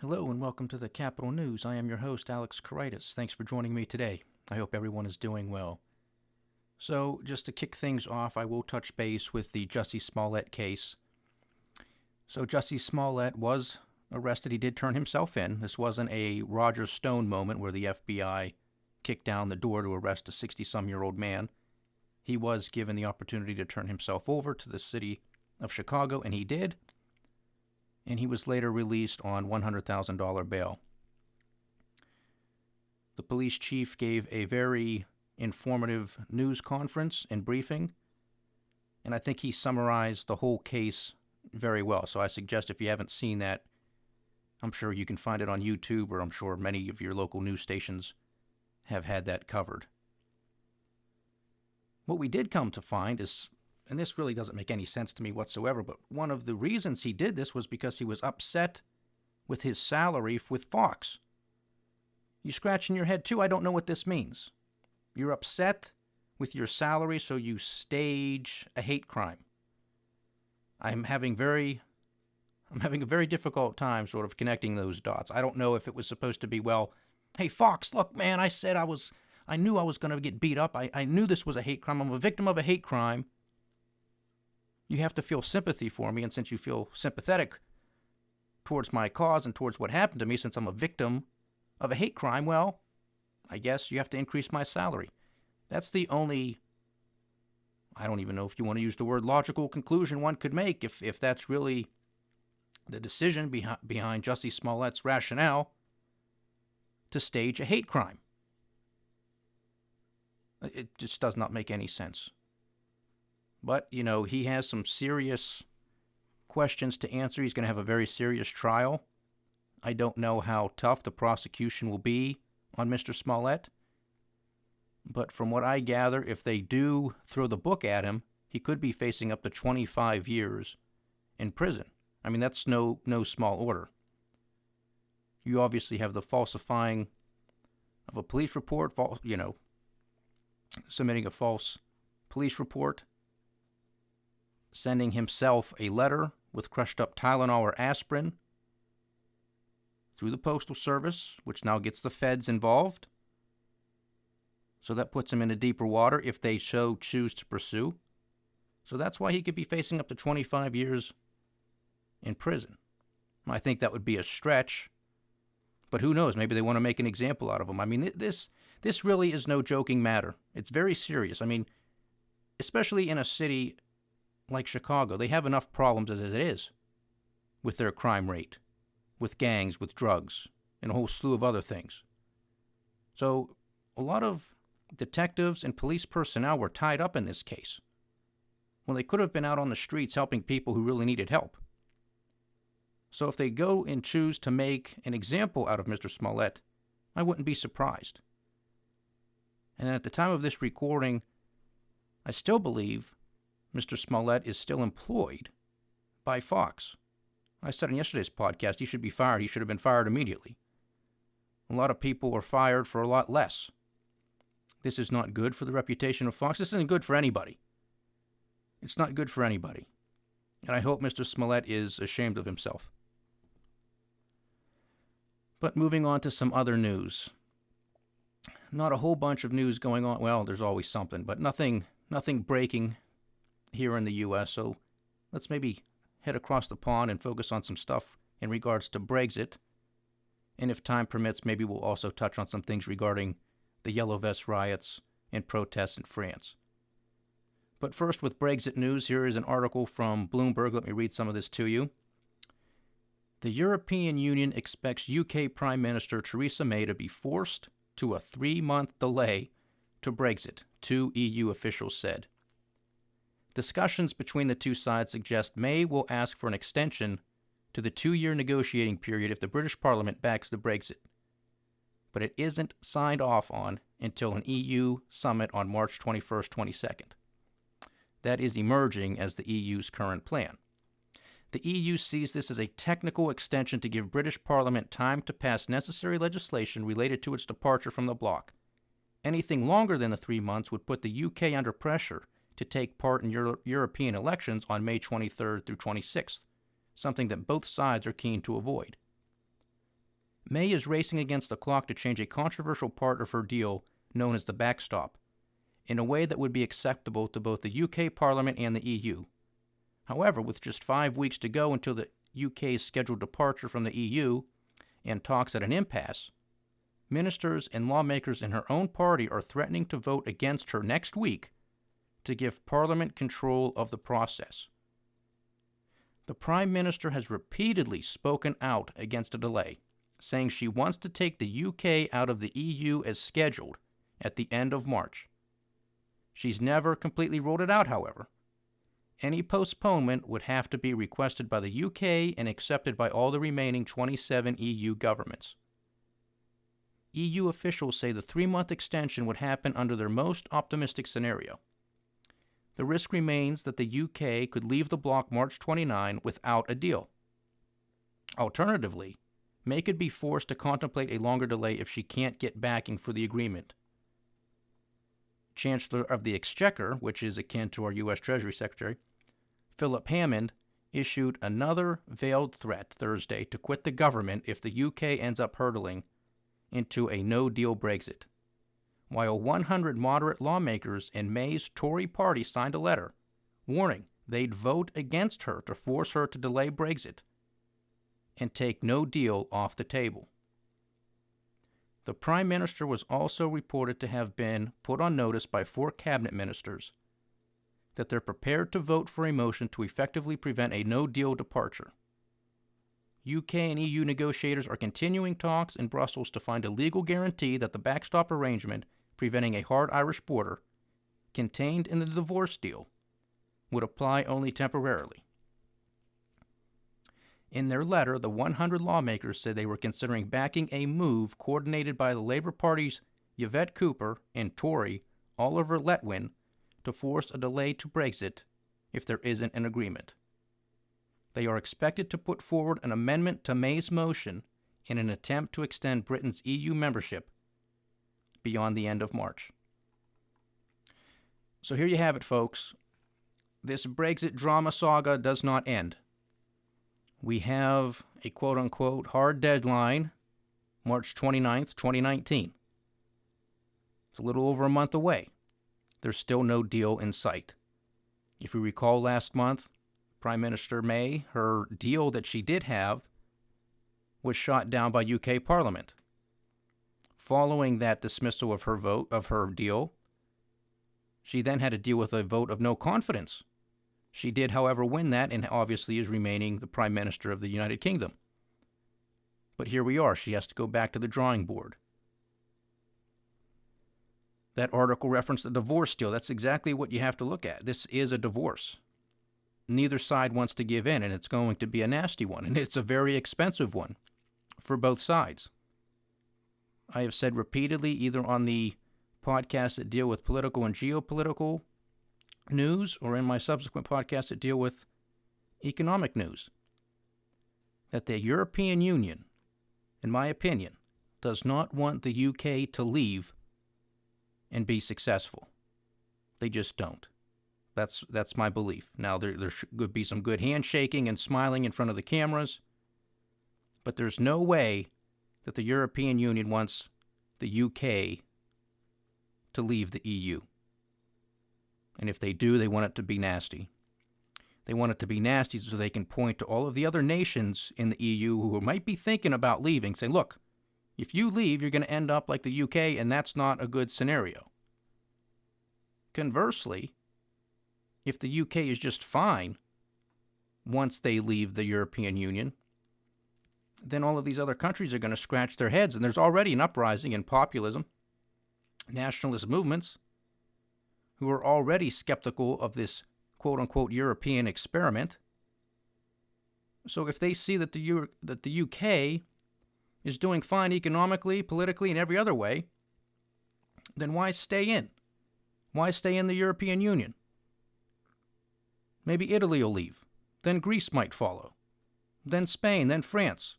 Hello and welcome to the Capital News. I am your host, Alex Karitis. Thanks for joining me today. I hope everyone is doing well. So, just to kick things off, I will touch base with the Jussie Smollett case. So, Jussie Smollett was arrested. He did turn himself in. This wasn't a Roger Stone moment where the FBI kicked down the door to arrest a 60-some-year-old man. He was given the opportunity to turn himself over to the city of Chicago, and he did. And he was later released on $100,000 bail. The police chief gave a very informative news conference and briefing, and I think he summarized the whole case very well. So I suggest if you haven't seen that, I'm sure you can find it on YouTube, or I'm sure many of your local news stations have had that covered. What we did come to find is, and this really doesn't make any sense to me whatsoever, but one of the reasons he did this was because he was upset with his salary with Fox. You scratching your head too? I don't know what this means. You're upset with your salary, so you stage a hate crime. I'm having a very difficult time sort of connecting those dots. I don't know if it was supposed to be, well, hey, Fox, look, man, I knew I was going to get beat up. I knew this was a hate crime. I'm a victim of a hate crime. You have to feel sympathy for me, and since you feel sympathetic towards my cause and towards what happened to me, since I'm a victim of a hate crime, well, I guess you have to increase my salary. That's the only, I don't even know if you want to use the word logical conclusion one could make, if that's really the decision behind Jussie Smollett's rationale to stage a hate crime. It just does not make any sense. But, he has some serious questions to answer. He's going to have a very serious trial. I don't know how tough the prosecution will be on Mr. Smollett. But from what I gather, if they do throw the book at him, he could be facing up to 25 years in prison. I mean, that's no small order. You obviously have the falsifying of a police report, submitting a false police report, sending himself a letter with crushed up Tylenol or aspirin through the Postal Service, which now gets the feds involved. So that puts him into deeper water if they so choose to pursue. So that's why he could be facing up to 25 years in prison. I think that would be a stretch, but who knows? Maybe they want to make an example out of him. I mean, this really is no joking matter. It's very serious. I mean, especially in a city like Chicago, they have enough problems as it is with their crime rate, with gangs, with drugs, and a whole slew of other things. So a lot of detectives and police personnel were tied up in this case when they could have been out on the streets helping people who really needed help. So if they go and choose to make an example out of Mr. Smollett, I wouldn't be surprised. And at the time of this recording, I still believe Mr. Smollett is still employed by Fox. I said in yesterday's podcast he should be fired. He should have been fired immediately. A lot of people are fired for a lot less. This is not good for the reputation of Fox. This isn't good for anybody. It's not good for anybody. And I hope Mr. Smollett is ashamed of himself. But moving on to some other news. Not a whole bunch of news going on. Well, there's always something, but nothing breaking here in the U.S., so let's maybe head across the pond and focus on some stuff in regards to Brexit. And if time permits, maybe we'll also touch on some things regarding the Yellow Vest riots and protests in France. But first, with Brexit news, here is an article from Bloomberg. Let me read some of this to you. The European Union expects UK Prime Minister Theresa May to be forced to a 3-month delay to Brexit, 2 EU officials said. Discussions between the two sides suggest May will ask for an extension to the 2-year negotiating period if the British Parliament backs the Brexit. But it isn't signed off on until an EU summit on March 21st, 22nd. That is emerging as the EU's current plan. The EU sees this as a technical extension to give British Parliament time to pass necessary legislation related to its departure from the bloc. Anything longer than the 3 months would put the UK under pressure to take part in European elections on May 23rd through 26th, something that both sides are keen to avoid. May is racing against the clock to change a controversial part of her deal known as the backstop, in a way that would be acceptable to both the UK Parliament and the EU. However, with just 5 weeks to go until the UK's scheduled departure from the EU and talks at an impasse, ministers and lawmakers in her own party are threatening to vote against her next week to give Parliament control of the process. The Prime Minister has repeatedly spoken out against a delay, saying she wants to take the UK out of the EU as scheduled at the end of March. She's never completely ruled it out, however. Any postponement would have to be requested by the UK and accepted by all the remaining 27 EU governments. EU officials say the 3-month extension would happen under their most optimistic scenario. The risk remains that the UK could leave the bloc March 29 without a deal. Alternatively, May could be forced to contemplate a longer delay if she can't get backing for the agreement. Chancellor of the Exchequer, which is akin to our U.S. Treasury Secretary, Philip Hammond, issued another veiled threat Thursday to quit the government if the UK ends up hurtling into a no-deal Brexit, while 100 moderate lawmakers in May's Tory party signed a letter warning they'd vote against her to force her to delay Brexit and take no deal off the table. The Prime Minister was also reported to have been put on notice by 4 cabinet ministers that they're prepared to vote for a motion to effectively prevent a no-deal departure. UK and EU negotiators are continuing talks in Brussels to find a legal guarantee that the backstop arrangement preventing a hard Irish border, contained in the divorce deal, would apply only temporarily. In their letter, the 100 lawmakers said they were considering backing a move coordinated by the Labour Party's Yvette Cooper and Tory Oliver Letwin to force a delay to Brexit if there isn't an agreement. They are expected to put forward an amendment to May's motion in an attempt to extend Britain's EU membership beyond the end of March. So here you have it, folks. This Brexit drama saga does not end. We have a quote-unquote hard deadline, March 29th, 2019. It's a little over a month away. There's still no deal in sight. If you recall last month, Prime Minister May, her deal that she did have was shot down by UK Parliament. Following that dismissal of her deal, she then had to deal with a vote of no confidence. She did, however, win that and obviously is remaining the Prime Minister of the United Kingdom. But here we are. She has to go back to the drawing board. That article referenced the divorce deal. That's exactly what you have to look at. This is a divorce. Neither side wants to give in, and it's going to be a nasty one, and it's a very expensive one for both sides. I have said repeatedly, either on the podcasts that deal with political and geopolitical news or in my subsequent podcasts that deal with economic news, that the European Union, in my opinion, does not want the UK to leave and be successful. They just don't. That's my belief. Now, there could be some good handshaking and smiling in front of the cameras, but there's no way that the European Union wants the UK to leave the EU. And if they do, they want it to be nasty. They want it to be nasty so they can point to all of the other nations in the EU who might be thinking about leaving, say, look, if you leave, you're going to end up like the UK, and that's not a good scenario. Conversely, if the UK is just fine once they leave the European Union, then all of these other countries are going to scratch their heads, and there's already an uprising in populism, nationalist movements, who are already skeptical of this quote-unquote European experiment. So if they see that the UK is doing fine economically, politically, and every other way, then why stay in? Why stay in the European Union? Maybe Italy will leave. Then Greece might follow. Then Spain, then France,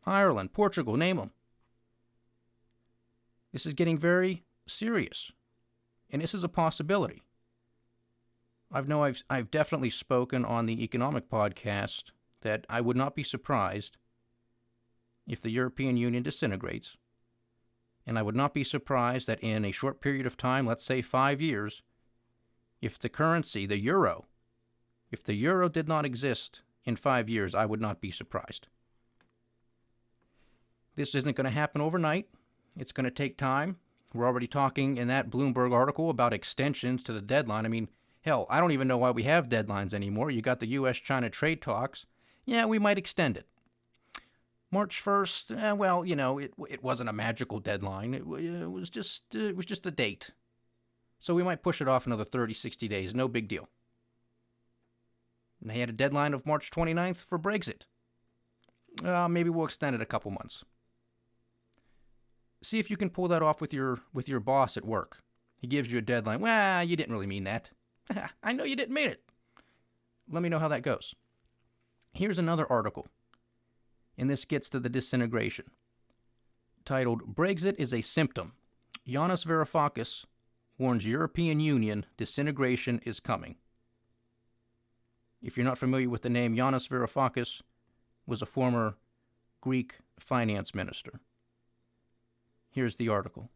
Ireland, Portugal, name them. This is getting very serious, and this is a possibility. I've definitely spoken on the economic podcast that I would not be surprised if the European Union disintegrates, and I would not be surprised that in a short period of time, let's say 5 years, if the currency, the euro, if the euro did not exist in 5 years, I would not be surprised. This isn't going to happen overnight. It's going to take time. We're already talking in that Bloomberg article about extensions to the deadline. I mean, hell, I don't even know why we have deadlines anymore. You got the U.S.-China trade talks. Yeah, we might extend it. March 1st, well, you know, it wasn't a magical deadline. It was just a date. So we might push it off another 30, 60 days. No big deal. And they had a deadline of March 29th for Brexit. Maybe we'll extend it a couple months. See if you can pull that off with your boss at work. He gives you a deadline. Well, you didn't really mean that. I know you didn't mean it. Let me know how that goes. Here's another article, and this gets to the disintegration. Titled, Brexit is a Symptom. Yanis Varoufakis warns European Union disintegration is coming. If you're not familiar with the name, Yanis Varoufakis was a former Greek finance minister. Here's the article.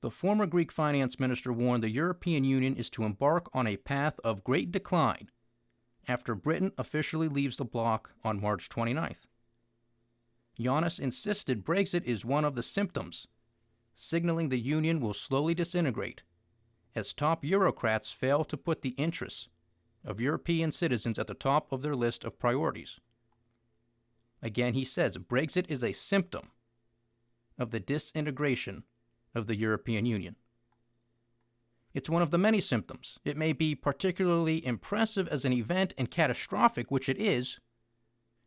The former Greek finance minister warned the European Union is to embark on a path of great decline after Britain officially leaves the bloc on March 29th. Yanis insisted Brexit is one of the symptoms, signaling the Union will slowly disintegrate as top bureaucrats fail to put the interests of European citizens at the top of their list of priorities. Again, he says Brexit is a symptom of the disintegration of the European Union. It's one of the many symptoms. It may be particularly impressive as an event and catastrophic, which it is,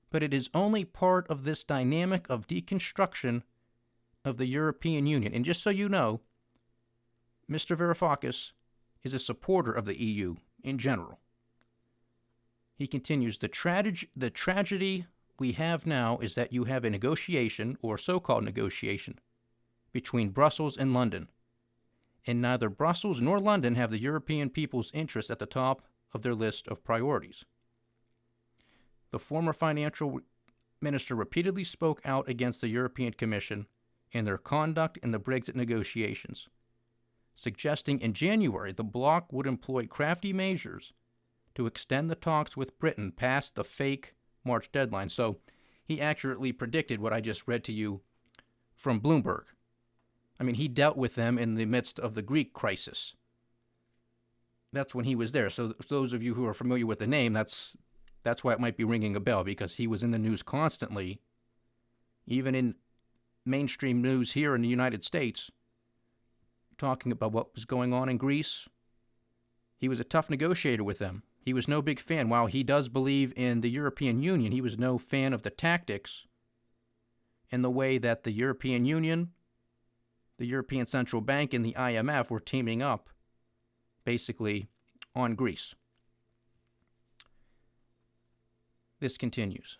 but it is only part of this dynamic of deconstruction of the European Union. And just so you know, Mr. Varoufakis is a supporter of the EU in general. He continues, the tragedy we have now is that you have a negotiation, or so-called negotiation, between Brussels and London. And neither Brussels nor London have the European people's interests at the top of their list of priorities. The former financial minister repeatedly spoke out against the European Commission and their conduct in the Brexit negotiations, suggesting in January the bloc would employ crafty measures to extend the talks with Britain past the fake March deadline. So he accurately predicted what I just read to you from Bloomberg. I mean, he dealt with them in the midst of the Greek crisis. That's when he was there. So those of you who are familiar with the name, that's why it might be ringing a bell, because he was in the news constantly, even in mainstream news here in the United States, talking about what was going on in Greece. He was a tough negotiator with them. He was no big fan. While he does believe in the European Union, he was no fan of the tactics and the way that the European Union, the European Central Bank, and the IMF were teaming up, basically, on Greece. This continues.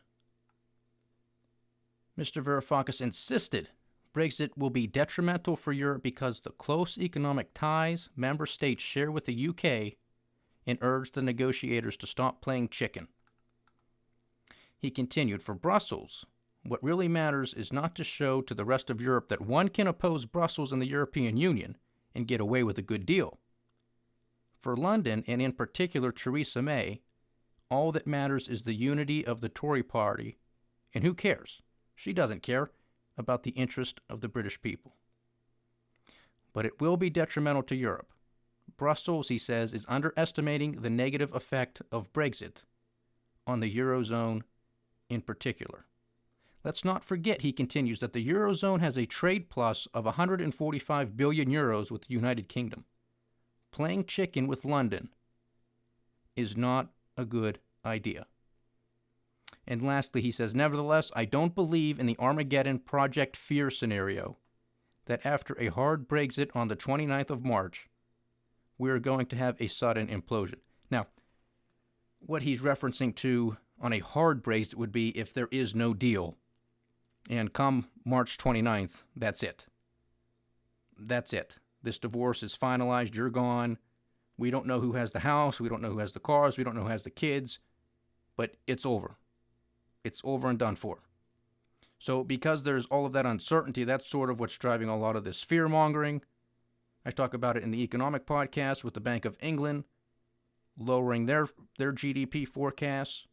Mr. Varoufakis insisted Brexit will be detrimental for Europe because the close economic ties member states share with the UK, and urged the negotiators to stop playing chicken. He continued, for Brussels, what really matters is not to show to the rest of Europe that one can oppose Brussels and the European Union and get away with a good deal. For London, and in particular Theresa May, all that matters is the unity of the Tory party, and who cares? She doesn't care about the interest of the British people. But it will be detrimental to Europe. Brussels, he says, is underestimating the negative effect of Brexit on the Eurozone in particular. Let's not forget, he continues, that the Eurozone has a trade plus of 145 billion euros with the United Kingdom. Playing chicken with London is not a good idea. And lastly, he says, nevertheless, I don't believe in the Armageddon Project Fear scenario, that after a hard Brexit on the 29th of March, we are going to have a sudden implosion. Now, what he's referencing to on a hard Brexit would be if there is no deal, and come March 29th, that's it. That's it. This divorce is finalized, you're gone. We don't know who has the house, we don't know who has the cars, we don't know who has the kids, but it's over. It's over and done for. So because there's all of that uncertainty, that's sort of what's driving a lot of this fear-mongering. I talk about it in the economic podcast with the Bank of England, lowering their GDP forecasts,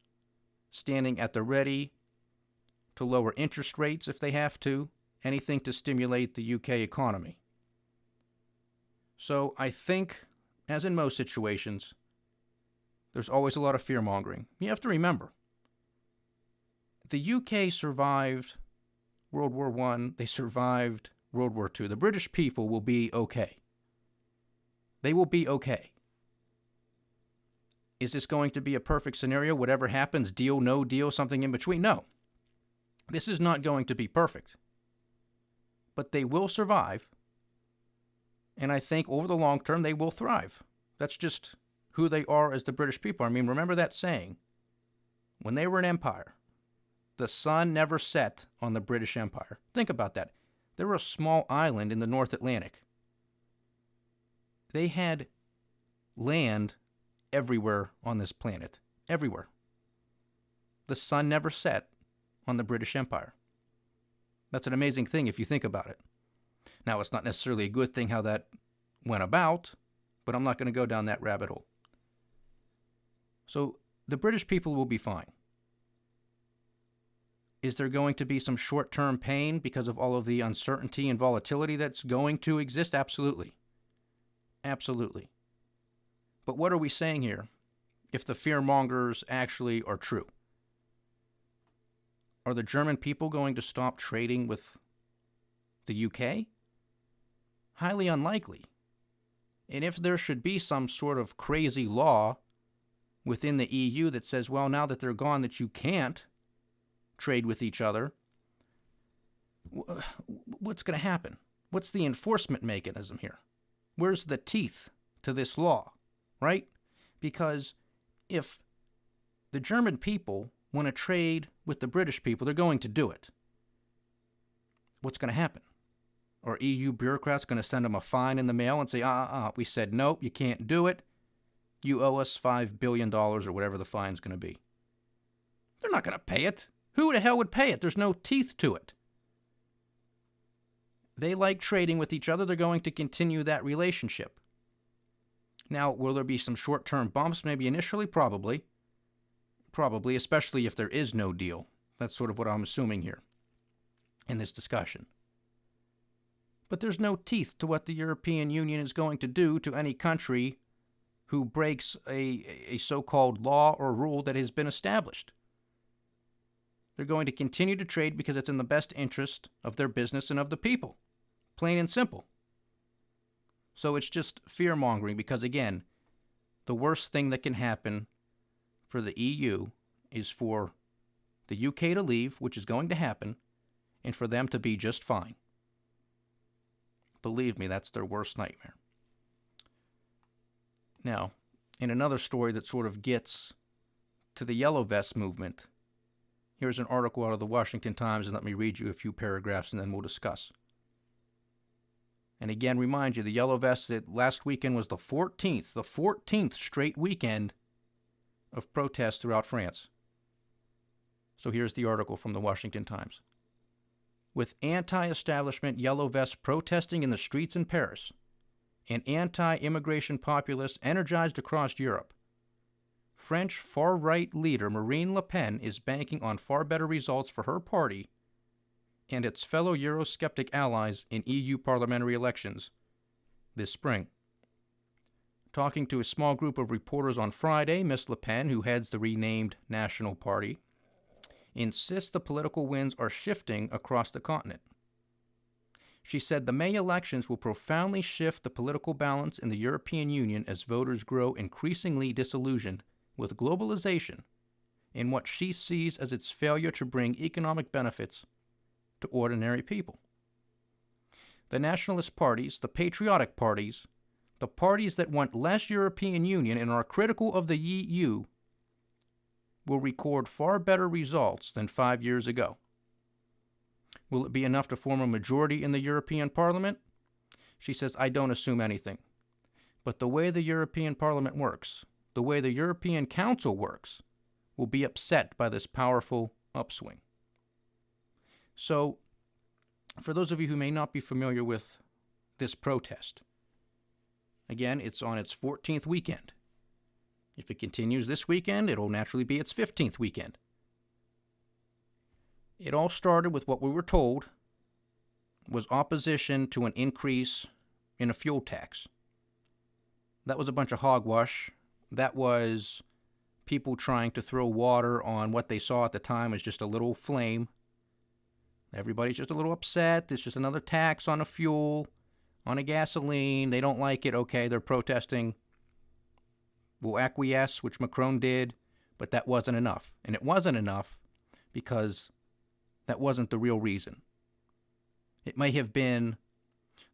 standing at the ready to lower interest rates if they have to, anything to stimulate the UK economy. So I think, as in most situations, there's always a lot of fear-mongering. You have to remember, the UK survived World War I, they survived World War II. The British people will be okay. They will be okay. Is this going to be a perfect scenario? Whatever happens, deal, no deal, something in between? No. This is not going to be perfect. But they will survive. And I think over the long term, they will thrive. That's just who they are as the British people. I mean, remember that saying? When they were an empire, the sun never set on the British Empire. Think about that. They were a small island in the North Atlantic. They had land everywhere on this planet. Everywhere. The sun never set on the British Empire. That's an amazing thing if you think about it. Now, it's not necessarily a good thing how that went about, but I'm not going to go down that rabbit hole. So the British people will be fine. Is there going to be some short-term pain because of all of the uncertainty and volatility that's going to exist? Absolutely. Absolutely. But what are we saying here if the fear-mongers actually are true? Are the German people going to stop trading with the UK? Highly unlikely. And if there should be some sort of crazy law within the EU that says, well, now that they're gone, that you can't trade with each other, what's going to happen? What's the enforcement mechanism here? Where's the teeth to this law, right? Because if the German people want to trade with the British people, they're going to do it. What's going to happen? Are EU bureaucrats going to send them a fine in the mail and say, we said nope, you can't do it. You owe us $5 billion or whatever the fine's going to be. They're not going to pay it. Who the hell would pay it? There's no teeth to it. They like trading with each other. They're going to continue that relationship. Now, will there be some short-term bumps? Maybe initially, probably. Probably, especially if there is no deal. That's sort of what I'm assuming here in this discussion. But there's no teeth to what the European Union is going to do to any country who breaks a so-called law or rule that has been established. They're going to continue to trade because it's in the best interest of their business and of the people. Plain and simple. So it's just fear-mongering because, again, the worst thing that can happen for the EU is for the UK to leave, which is going to happen, and for them to be just fine. Believe me, that's their worst nightmare. Now, in another story that sort of gets to the Yellow Vest movement, here's an article out of the Washington Times, and let me read you a few paragraphs and then we'll discuss. And again, remind you, the Yellow Vests, last weekend was the 14th straight weekend of protests throughout France. So here's the article from the Washington Times. With anti-establishment Yellow Vests protesting in the streets in Paris, and anti-immigration populists energized across Europe, French far-right leader Marine Le Pen is banking on far better results for her party and its fellow Eurosceptic allies in EU parliamentary elections this spring. Talking to a small group of reporters on Friday, Ms. Le Pen, who heads the renamed National Party, insists the political winds are shifting across the continent. She said the May elections will profoundly shift the political balance in the European Union as voters grow increasingly disillusioned with globalization and what she sees as its failure to bring economic benefits to ordinary people. The nationalist parties, the patriotic parties, the parties that want less European Union and are critical of the EU, will record far better results than 5 years ago. Will it be enough to form a majority in the European Parliament? She says, I don't assume anything. But the way the European Parliament works, the way the European Council works, will be upset by this powerful upswing. So, for those of you who may not be familiar with this protest, again, it's on its 14th weekend. If it continues this weekend, it'll naturally be its 15th weekend. It all started with what we were told was opposition to an increase in a fuel tax. That was a bunch of hogwash. That was people trying to throw water on what they saw at the time as just a little flame. Everybody's just a little upset. It's just another tax on a fuel, on a gasoline. They don't like it. Okay, they're protesting. We'll acquiesce, which Macron did, but that wasn't enough. And it wasn't enough because that wasn't the real reason. It may have been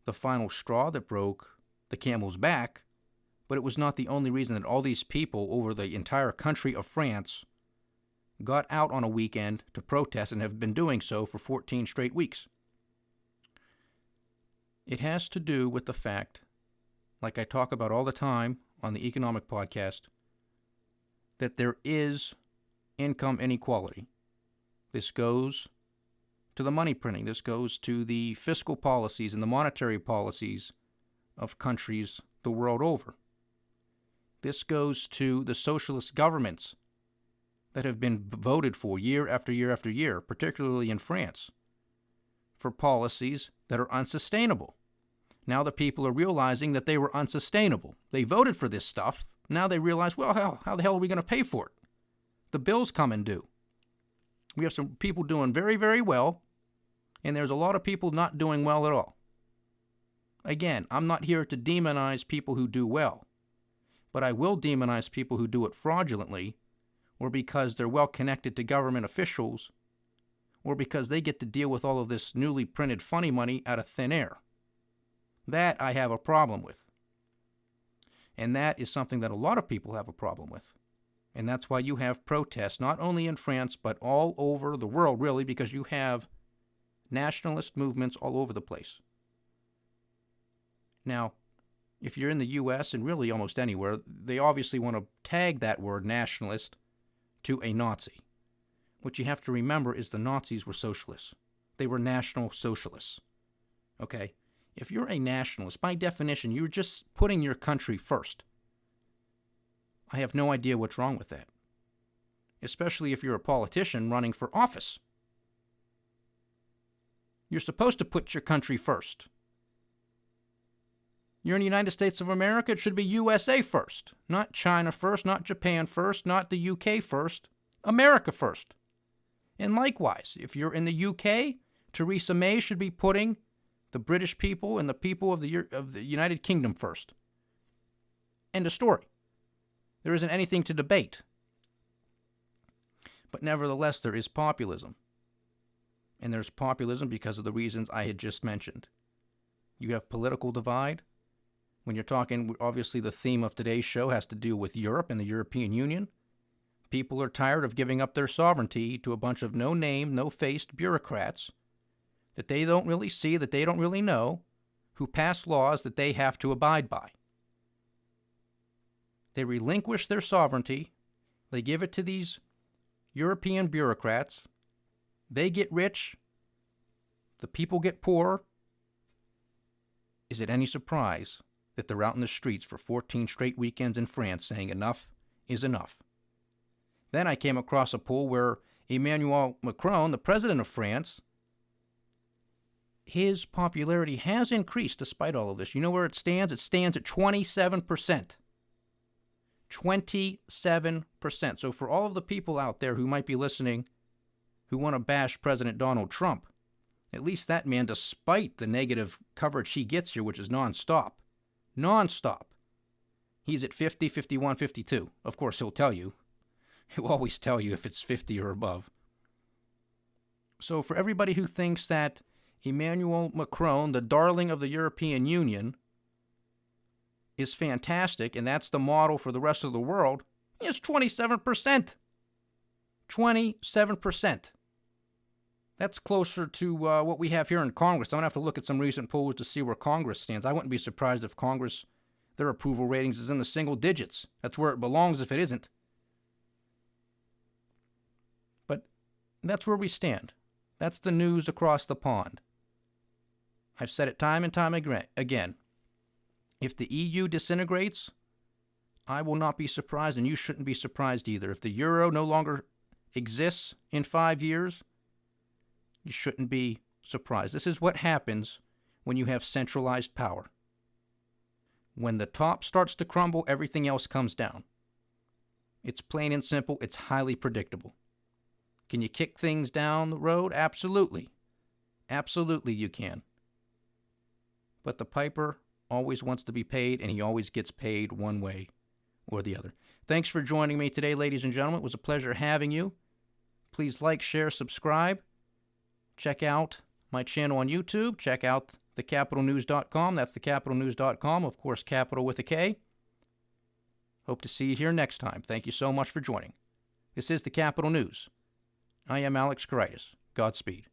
the final straw that broke the camel's back, but it was not the only reason that all these people over the entire country of France got out on a weekend to protest and have been doing so for 14 straight weeks. It has to do with the fact, like I talk about all the time on the Economic Podcast, that there is income inequality. This goes to the money printing. This goes to the fiscal policies and the monetary policies of countries the world over. This goes to the socialist governments that have been voted for year after year after year, particularly in France, for policies that are unsustainable. Now the people are realizing that they were unsustainable. They voted for this stuff. Now they realize, well, how the hell are we going to pay for it? The bills come and due. We have some people doing very, very well, and there's a lot of people not doing well at all. Again, I'm not here to demonize people who do well, but I will demonize people who do it fraudulently, or because they're well connected to government officials, or because they get to deal with all of this newly printed funny money out of thin air. That I have a problem with. And that is something that a lot of people have a problem with. And that's why you have protests, not only in France, but all over the world, really, because you have nationalist movements all over the place. Now, if you're in the U.S. and really almost anywhere, they obviously want to tag that word nationalist to a Nazi. What you have to remember is the Nazis were socialists. They were national socialists. Okay? If you're a nationalist, by definition, you're just putting your country first. I have no idea what's wrong with that. Especially if you're a politician running for office. You're supposed to put your country first. You're in the United States of America, it should be USA first. Not China first, not Japan first, not the UK first. America first. And likewise, if you're in the UK, Theresa May should be putting the British people and the people of the United Kingdom first. End of story. There isn't anything to debate. But nevertheless, there is populism. And there's populism because of the reasons I had just mentioned. You have political divide. When you're talking, obviously the theme of today's show has to do with Europe and the European Union. People are tired of giving up their sovereignty to a bunch of no-name, no-faced bureaucrats that they don't really see, that they don't really know, who pass laws that they have to abide by. They relinquish their sovereignty. They give it to these European bureaucrats. They get rich. The people get poor. Is it any surprise that they're out in the streets for 14 straight weekends in France saying enough is enough? Then I came across a poll where Emmanuel Macron, the president of France, his popularity has increased despite all of this. You know where it stands? It stands at 27%. 27%. So for all of the people out there who might be listening who want to bash President Donald Trump, at least that man, despite the negative coverage he gets here, which is nonstop, he's at 50, 51, 52. Of course, he'll tell you. He'll always tell you if it's 50 or above. So for everybody who thinks that Emmanuel Macron, the darling of the European Union, is fantastic, and that's the model for the rest of the world, it's 27%. 27%. That's closer to what we have here in Congress. I'm going to have to look at some recent polls to see where Congress stands. I wouldn't be surprised if Congress, their approval ratings is in the single digits. That's where it belongs if it isn't. But That's where we stand. That's the news across the pond. I've said it time and time again. If the EU disintegrates, I will not be surprised, and you shouldn't be surprised either. If the euro no longer exists in 5 years, you shouldn't be surprised. This is what happens when you have centralized power. When the top starts to crumble, everything else comes down. It's plain and simple. It's highly predictable. Can you kick things down the road? Absolutely. Absolutely you can. But the piper always wants to be paid, and he always gets paid one way or the other. Thanks for joining me today, ladies and gentlemen. It was a pleasure having you. Please like, share, subscribe. Check out my channel on YouTube. Check out thecapitalnews.com. That's thecapitalnews.com. Of course, capital with a K. Hope to see you here next time. Thank you so much for joining. This is the Capital News. I am Alex Karitis. Godspeed.